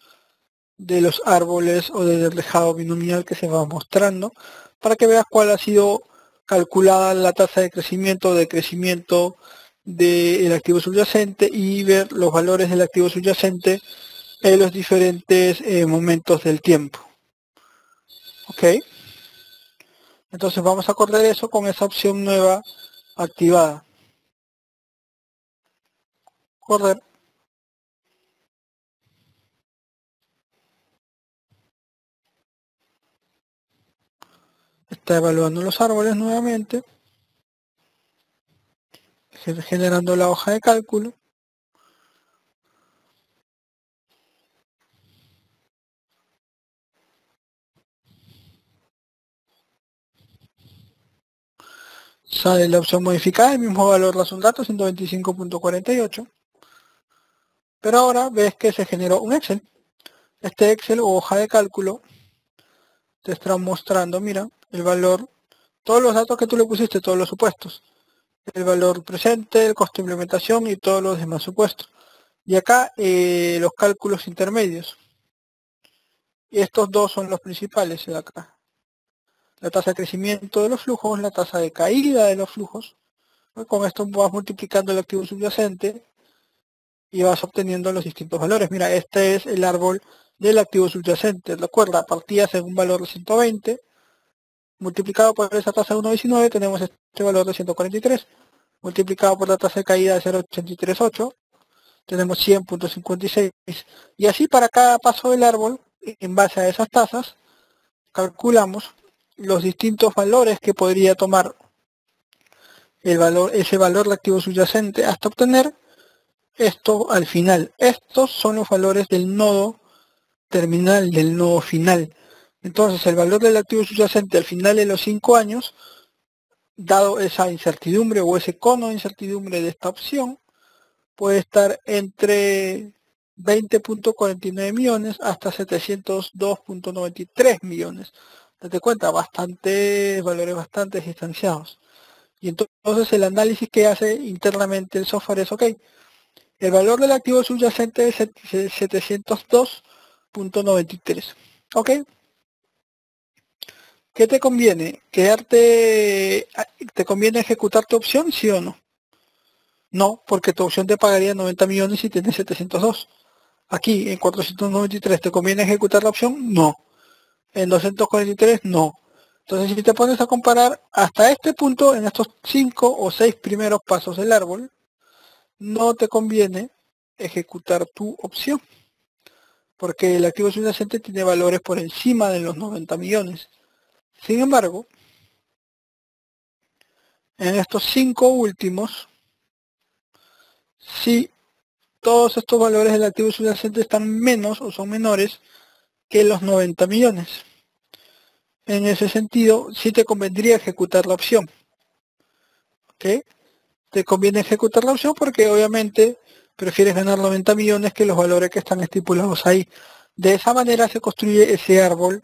de los árboles o del dejado binomial que se va mostrando, para que veas cuál ha sido calculada la tasa de crecimiento o decrecimiento del activo subyacente y ver los valores del activo subyacente en los diferentes momentos del tiempo. ¿Ok? Entonces vamos a correr eso con esa opción nueva activada. correr. Está evaluando los árboles nuevamente, generando la hoja de cálculo. Sale la opción modificada, el mismo valor de un dato, 125.48. Pero ahora ves que se generó un Excel. Este Excel o hoja de cálculo te está mostrando, mira, el valor, todos los datos que tú le pusiste, todos los supuestos. El valor presente, el costo de implementación y todos los demás supuestos. Y acá los cálculos intermedios. Y estos dos son los principales de acá. La tasa de crecimiento de los flujos, la tasa de caída de los flujos. Con esto vas multiplicando el activo subyacente y vas obteniendo los distintos valores. Mira, este es el árbol del activo subyacente. Recuerda, partías en un valor de 120, multiplicado por esa tasa de 1,19 tenemos este valor de 143, multiplicado por la tasa de caída de 0,838, tenemos 100.56. Y así para cada paso del árbol, en base a esas tasas, calculamos los distintos valores que podría tomar ese valor de activo subyacente hasta obtener esto al final. Estos son los valores del nodo terminal, del nodo final. Entonces el valor del activo subyacente al final de los 5 años, dado esa incertidumbre o ese cono de incertidumbre de esta opción, puede estar entre 20.49 millones hasta 702.93 millones. Date cuenta, valores bastante distanciados. Y entonces el análisis que hace internamente el software es, ok, el valor del activo subyacente es 702.93. ¿Ok? ¿Qué te conviene? ¿Te conviene ejecutar tu opción, sí o no? No, porque tu opción te pagaría 90 millones si tienes 702. Aquí, en 493, ¿te conviene ejecutar la opción? No. En 243, no. Entonces, si te pones a comparar hasta este punto, en estos 5 o 6 primeros pasos del árbol, no te conviene ejecutar tu opción, porque el activo subyacente tiene valores por encima de los 90 millones. Sin embargo, en estos 5 últimos, si todos estos valores del activo subyacente están menos o son menores que los 90 millones. En ese sentido, sí te convendría ejecutar la opción. ¿Ok? Te conviene ejecutar la opción porque obviamente prefieres ganar 90 millones que los valores que están estipulados ahí. De esa manera se construye ese árbol,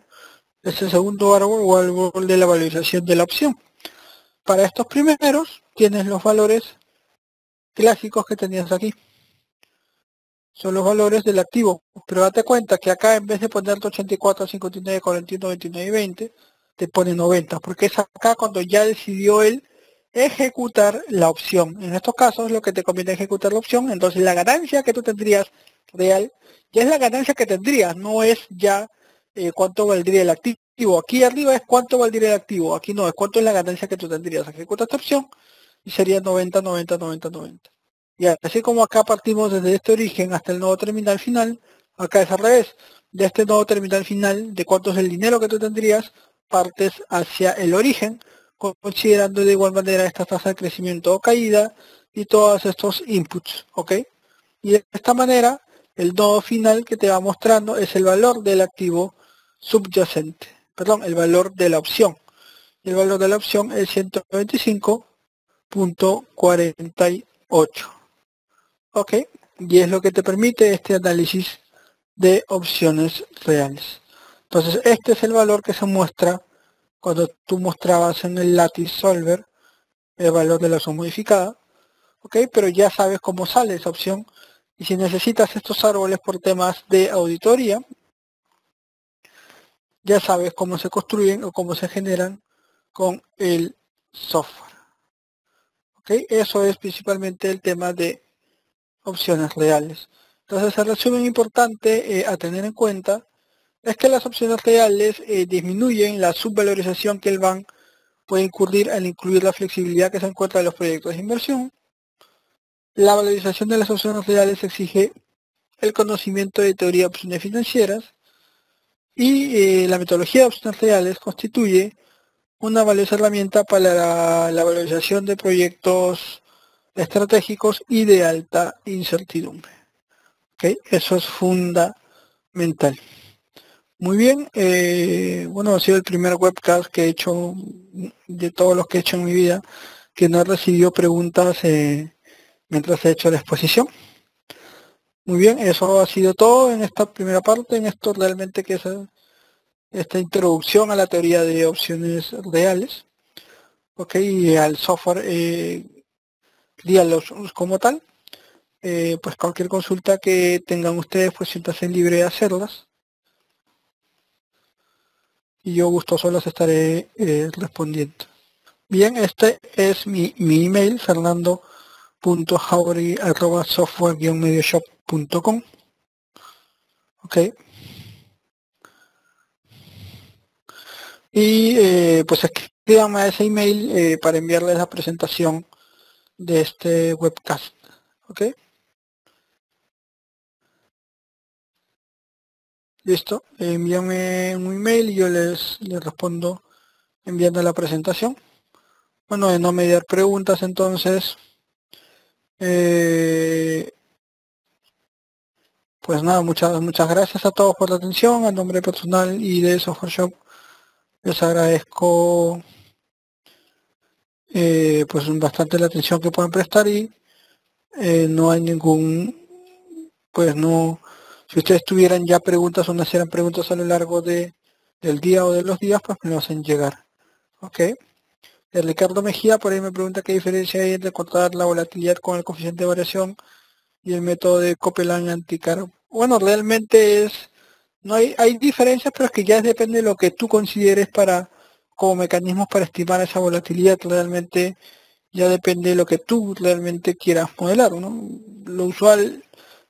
ese segundo árbol o árbol de la valorización de la opción. Para estos primeros tienes los valores clásicos que tenías aquí. Son los valores del activo. Pero date cuenta que acá en vez de ponerte 84, 59, 41, 29 y 20, te pone 90. Porque es acá cuando ya decidió él ejecutar la opción. En estos casos lo que te conviene es ejecutar la opción. Entonces la ganancia que tú tendrías real ya es la ganancia que tendrías. No es ya cuánto valdría el activo. Aquí arriba es cuánto valdría el activo. Aquí no, es cuánto es la ganancia que tú tendrías. Ejecuta esta opción y sería 90, 90, 90, 90. Y así como acá partimos desde este origen hasta el nodo terminal final, acá es al revés. De este nodo terminal final, de cuánto es el dinero que tú tendrías, partes hacia el origen, considerando de igual manera esta tasa de crecimiento o caída y todos estos inputs, ¿ok? Y de esta manera, el nodo final que te va mostrando es el valor del activo subyacente, perdón, el valor de la opción. Y el valor de la opción es 125.48. Ok, y es lo que te permite este análisis de opciones reales. Entonces, este es el valor que se muestra cuando tú mostrabas en el Lattice Solver el valor de la opción modificada. Ok, pero ya sabes cómo sale esa opción. Y si necesitas estos árboles por temas de auditoría, ya sabes cómo se construyen o cómo se generan con el software. Ok, eso es principalmente el tema de opciones reales. Entonces el resumen importante a tener en cuenta es que las opciones reales disminuyen la subvalorización que el banco puede incurrir al incluir la flexibilidad que se encuentra en los proyectos de inversión. La valorización de las opciones reales exige el conocimiento de teoría de opciones financieras y la metodología de opciones reales constituye una valiosa herramienta para la valorización de proyectos estratégicos y de alta incertidumbre. ¿Okay? Eso es fundamental. Muy bien, bueno, ha sido el primer webcast que he hecho de todos los que he hecho en mi vida que no he recibido preguntas mientras he hecho la exposición. Muy bien, eso ha sido todo en esta primera parte, en esto realmente que es esta introducción a la teoría de opciones reales, ok, y al software Dialog como tal. Pues cualquier consulta que tengan ustedes, pues siéntanse libre de hacerlas. Y yo gustoso las estaré respondiendo. Bien, este es mi email, fernando.jauregui@software-medioshop.com. Ok. Y pues escríbanme a ese email para enviarles la presentación de este webcast. Ok. Listo. Envíame un email y yo les respondo enviando la presentación. Bueno, de no mediar preguntas, entonces, pues nada, muchas gracias a todos por la atención. A nombre personal y de Software Shop les agradezco pues bastante la atención que pueden prestar y no hay ningún, pues no, si ustedes tuvieran ya preguntas o no hicieran preguntas a lo largo del día o de los días, pues me lo hacen llegar. Ok. Ricardo Mejía por ahí me pregunta qué diferencia hay entre controlar la volatilidad con el coeficiente de variación y el método de Copeland anticar. Bueno, realmente no hay diferencias, pero es que ya depende de lo que tú consideres como mecanismos para estimar esa volatilidad. Realmente ya depende de lo que tú realmente quieras modelar, ¿no? Lo usual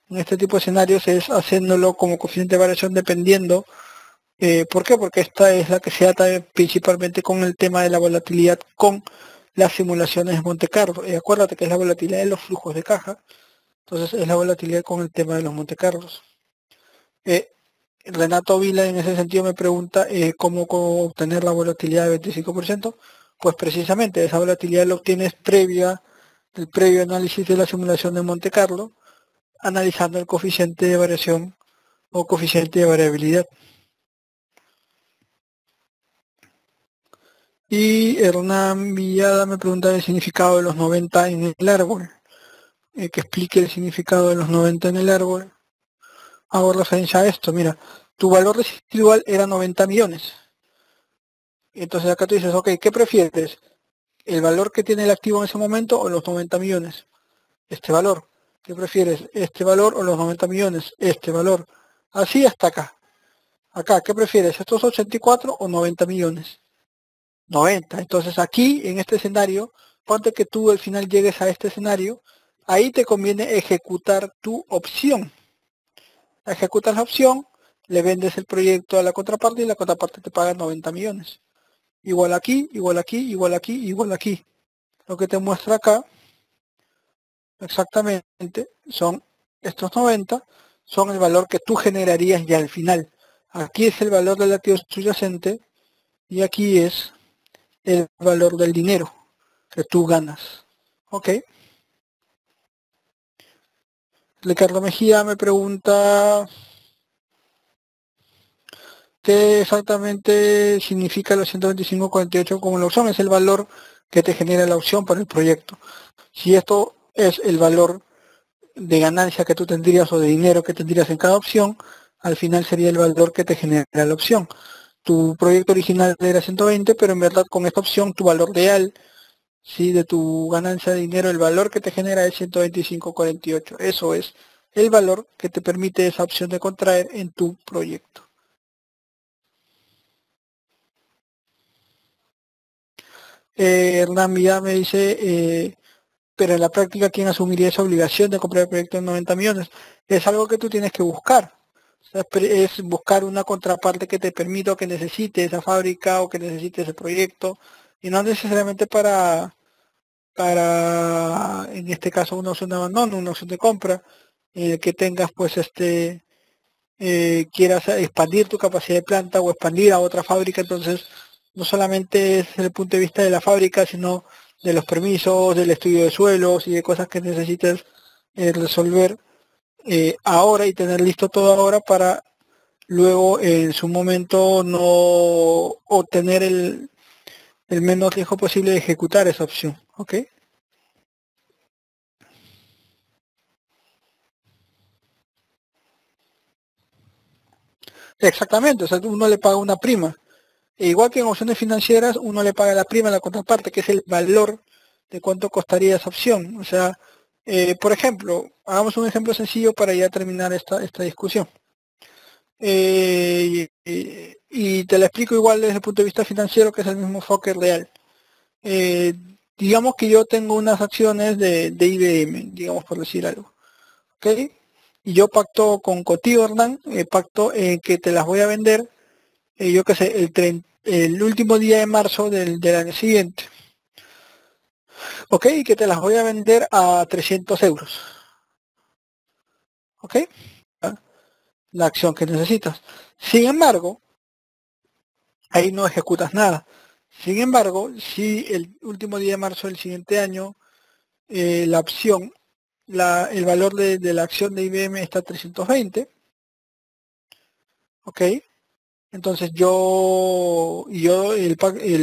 en este tipo de escenarios es haciéndolo como coeficiente de variación dependiendo. ¿Por qué? Porque esta es la que se ata principalmente con el tema de la volatilidad con las simulaciones de Monte Carlo. Acuérdate que es la volatilidad de los flujos de caja. Entonces es la volatilidad con el tema de los Monte Carlos. Renato Vila en ese sentido me pregunta cómo obtener la volatilidad de 25%. Pues precisamente esa volatilidad la obtienes el previo análisis de la simulación de Monte Carlo, analizando el coeficiente de variación o coeficiente de variabilidad. Y Hernán Villada me pregunta el significado de los 90 en el árbol. Que explique el significado de los 90 en el árbol. Hago referencia a esto, mira, tu valor residual era 90 millones. Entonces acá tú dices, ok, ¿qué prefieres? ¿El valor que tiene el activo en ese momento o los 90 millones? Este valor. ¿Qué prefieres? ¿Este valor o los 90 millones? Este valor. Así hasta acá. Acá, ¿qué prefieres? ¿Estos 84 o 90 millones? 90. Entonces aquí, en este escenario, ponte que tú al final llegues a este escenario, ahí te conviene ejecutar tu opción. Ejecutas la opción, le vendes el proyecto a la contraparte y la contraparte te paga 90 millones. Igual aquí, igual aquí, igual aquí, igual aquí. Lo que te muestra acá, exactamente, son estos 90, son el valor que tú generarías ya al final. Aquí es el valor del activo subyacente y aquí es el valor del dinero que tú ganas. Ok. Ricardo Mejía me pregunta qué exactamente significa los 125.48 como la opción. Es el valor que te genera la opción para el proyecto. Si esto es el valor de ganancia que tú tendrías o de dinero que tendrías en cada opción, al final sería el valor que te genera la opción. Tu proyecto original era 120, pero en verdad con esta opción tu valor real, ¿sí? De tu ganancia de dinero, el valor que te genera es 125.48. Eso es el valor que te permite esa opción de contraer en tu proyecto. Hernán Vidal me dice, pero en la práctica, ¿quién asumiría esa obligación de comprar el proyecto en 90 millones? Es algo que tú tienes que buscar. O sea, es buscar una contraparte que te permita o que necesite esa fábrica o que necesite ese proyecto. Y no necesariamente para, en este caso, una opción de abandono, una opción de compra, en el que tengas pues quieras expandir tu capacidad de planta o expandir a otra fábrica, entonces no solamente es desde el punto de vista de la fábrica, sino de los permisos, del estudio de suelos y de cosas que necesites resolver ahora y tener listo todo ahora para luego en su momento no obtener el menos riesgo posible de ejecutar esa opción, ¿ok? Exactamente, o sea, uno le paga una prima. E igual que en opciones financieras, uno le paga la prima a la contraparte, que es el valor de cuánto costaría esa opción. O sea, por ejemplo, hagamos un ejemplo sencillo para ya terminar esta discusión. Y te la explico igual desde el punto de vista financiero, que es el mismo enfoque real. Eh, digamos que yo tengo unas acciones de IBM, digamos por decir algo, ¿ok? Y yo pacto con Cotío Hernán, pacto en que te las voy a vender, yo qué sé, el último día de marzo del año siguiente, ¿ok? Y que te las voy a vender a 300 euros, ¿ok? ¿Ah? La acción que necesitas. Sin embargo, ahí no ejecutas nada. Sin embargo, si el último día de marzo del siguiente año, la opción, el valor de la acción de IBM está a 320, ¿ok? Entonces el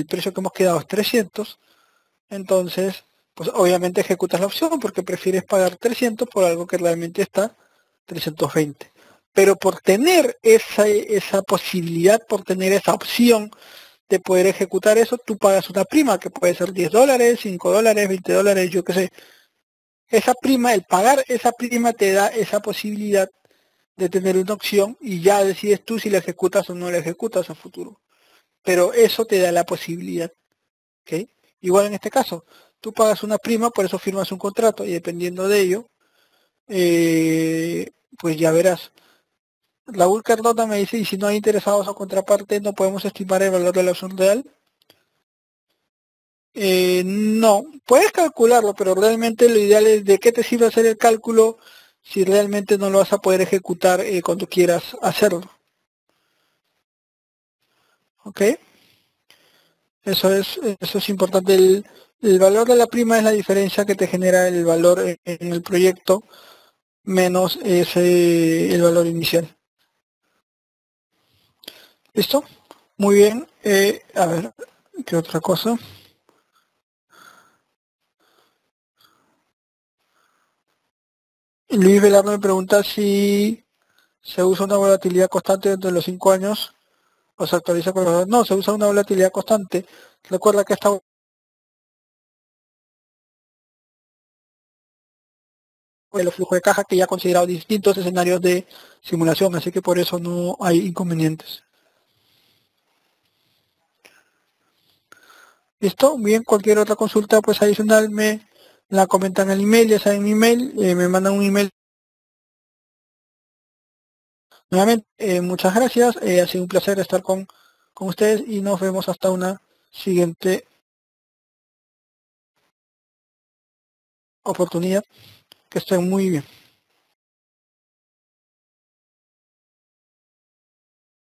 precio que hemos quedado es 300, entonces, pues obviamente ejecutas la opción porque prefieres pagar 300 por algo que realmente está 320. Pero por tener esa posibilidad, por tener esa opción de poder ejecutar eso, tú pagas una prima que puede ser 10 dólares, 5 dólares, 20 dólares, yo qué sé. Esa prima, el pagar esa prima te da esa posibilidad de tener una opción y ya decides tú si la ejecutas o no la ejecutas a futuro. Pero eso te da la posibilidad, ¿ok? Igual en este caso, tú pagas una prima, por eso firmas un contrato y dependiendo de ello, pues ya verás. Raúl Cardona me dice, y si no hay interesados a contraparte, no podemos estimar el valor de la opción real. No, puedes calcularlo, pero realmente lo ideal es de qué te sirve hacer el cálculo si realmente no lo vas a poder ejecutar cuando quieras hacerlo. ¿Ok? Eso es importante. El valor de la prima es la diferencia que te genera el valor en el proyecto menos el valor inicial. ¿Listo? Muy bien. A ver, ¿qué otra cosa? Luis Velardo me pregunta si se usa una volatilidad constante dentro de los 5 años o se actualiza con los... No, se usa una volatilidad constante. Recuerda que esta de los flujos de caja que ya ha considerado distintos escenarios de simulación, así que por eso no hay inconvenientes. ¿Listo? Bien, cualquier otra consulta pues adicional me la comentan en el email, ya saben mi email, me mandan un email. Nuevamente, muchas gracias, ha sido un placer estar con ustedes y nos vemos hasta una siguiente oportunidad. Que estén muy bien.